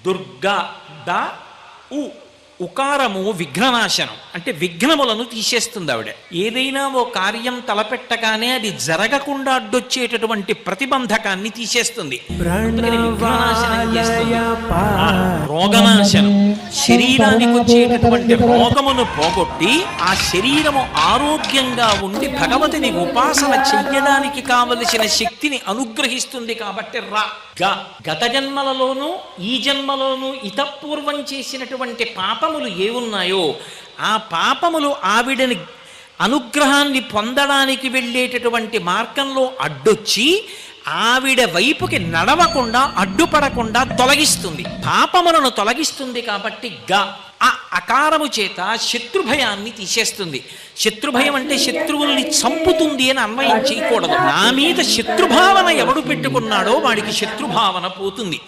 Durga the ఉ ఉకారము విఘ్ననాశనం, అంటే విఘ్నములను తీసేస్తుంది ఆవిడ. ఏదైనా ఓ కార్యం తలపెట్టగానే అది జరగకుండా అడ్డొచ్చేటటువంటి ప్రతిబంధకాన్ని తీసేస్తుంది. అందుకని విఘ్ననాశనం చేస్తుంది. రోగనాశనం, శరీరానికి వచ్చేటటువంటి రోగమును పోగొట్టి ఆ శరీరము ఆరోగ్యంగా ఉండి భగవతిని ఉపాసన చెయ్యడానికి కావలసిన శక్తిని అనుగ్రహిస్తుంది. కాబట్టి గత జన్మలలోనూ ఈ జన్మలోనూ ఇతపూర్వం చేసినటువంటి పాపములు ఏవున్నాయో ఆ పాపములు ఆవిడని అనుగ్రహాన్ని పొందడానికి వెళ్ళేటటువంటి మార్గంలో అడ్డొచ్చి ఆవిడ వైపుకి నడవకుండా అడ్డుపడకుండా తొలగిస్తుంది, పాపములను తొలగిస్తుంది. కాబట్టి ఆ అకారము చేత శత్రుభయాన్ని తీసేస్తుంది. శత్రుభయం అంటే శత్రువుల్ని చంపుతుంది అని అన్వయం చేయకూడదు. నా మీద శత్రుభావన ఎవడు పెట్టుకున్నాడో వాడికి శత్రుభావన పోతుంది.